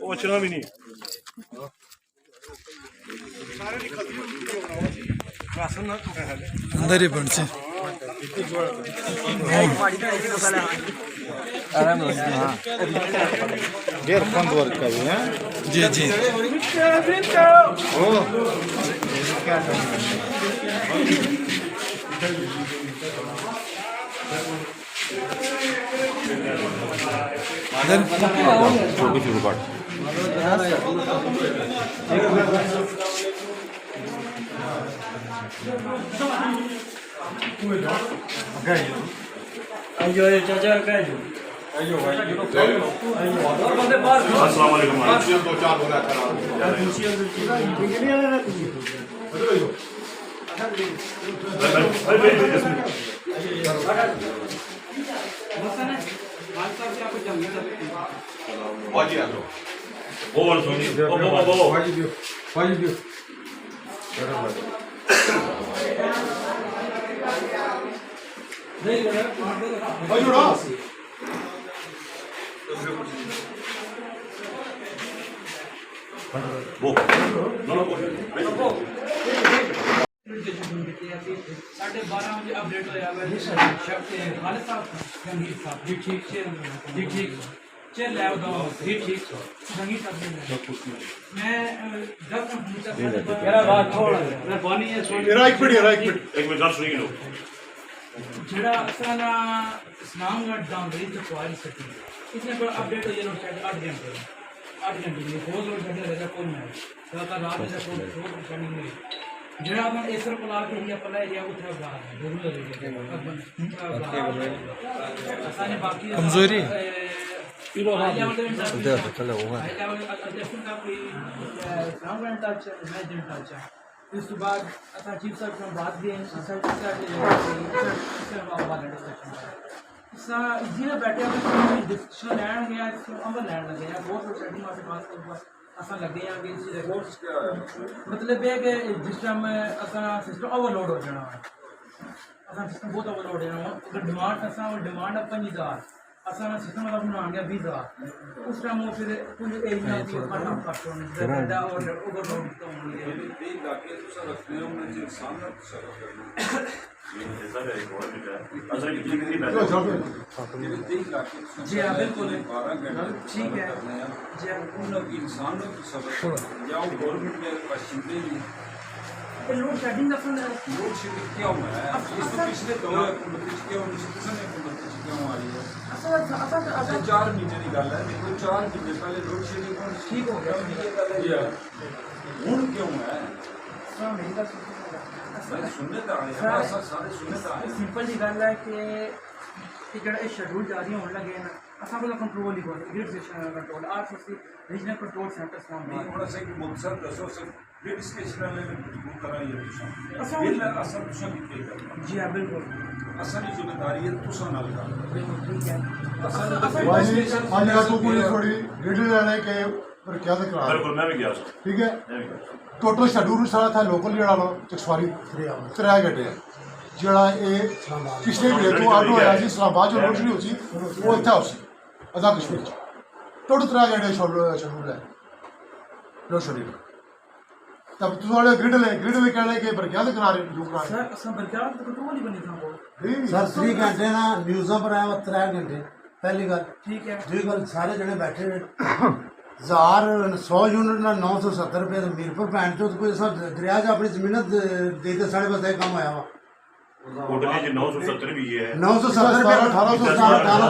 वचना भी नहीं अंदर ही बन से डेढ़ फंड वर्क का भी है जी जी छोटी शुरू कर चाचा अस्सलाम वालेकुम बोल सुनी वो साढ़े 12 बजे अपडेट होया खालिद साहब जंगीर साहब जी ठीक जी ठीक चल लाओ दो जी ठीक जंगीर साहब मैं 10 मिनट मेरा बात छोड़ मेहरबानी है मेरा एक मिनट गल सुनी लो जेड़ा असला इस्लामगढ़ डांगरी से क्वारी सकी इसने पर अपडेट हो जाना शायद 8 घंटे में बहुत लोग घंटे लगा कोई नहीं ज्यादा रात में कोई ट्रेनिंग नहीं जेड़ा अपन एसर पला के एरिया पला एरिया उठा गा जरूर असाने बाकी कमजोरी उधर चलो हुआ अध्यक्ष का कोई इस्लामगढ़ टच मैं दिन टच इस बाद असा चीफ साहब से बात भी असा जिन्हें बैठे डिस्कशन लैन गया अमल लैन लगे हैं बहुत लोग सेटिंग वास्ते बात असा लगे हैं कि मतलब है कि जिस टाइम असा सिस्टम ओवरलोड हो जाना है असा सिस्टम बहुत ओवरलोड हो जाना अगर डिमांड असा डिमांड 5000 असा सिस्टम मतलब बना गया 20000 उस टाइम वो फिर कुछ एरिया की काम करते होने ज़्यादा और ओवरलोड तो होंगे जी हाँ बिल्कुल ठीक है जी इंसानों की सबक या गवर्नमेंट के लोड शेडिंग का लोड शेडिंग क्यों है पिछले दौर क्यों क्यों आ रही है 4 महीने की गल है देखो 4 महीने पहले लोड शेडिंग ठीक हो गया हूँ क्यों है सिंपल जी गल है कि जो शेड्यूल जारी होने लगे ना असा को कंट्रोल ही कोई grid station control RCC regional control centre नहीं होना चाहिए मुक्तसर दसो से ग्रिड स्टेशन में कराइए जी हाँ बिल्कुल असल जिम्मेदारी है तुसा नाल बिल्कुल ठीक है थोड़ी रीडिंग लेने के पर क्या करा बिल्कुल मैं भी गया ठीक है टोटल शेड्यूल सारा था लोकल जो चकसवारी 3 घंटे जोड़ा ये पिछले महीने तो आडो आया जी इस्लामाबाद जो लोड शुरू होती वो इतना हो आधा कश्मीर टोटल 3 घंटे शेड्यूल है लोड शेड्यूल तब तुम्हारे ग्रिड ले कहने के बरक्यात करा रहे जो करा सर असम बरक्यात तो कंट्रोल ही बनी था सर 3 घंटे ना न्यूज़ों पर आया 3 घंटे पहली गल ठीक है दूसरी गल सारे जने बैठे 100 यूनिट ना 970 रुपये मीरपुर पैंट चो कोई सब दरिया च अपनी जमीन दे साढ़े बस कम आया वा 970 भी है 970 रुपये 1818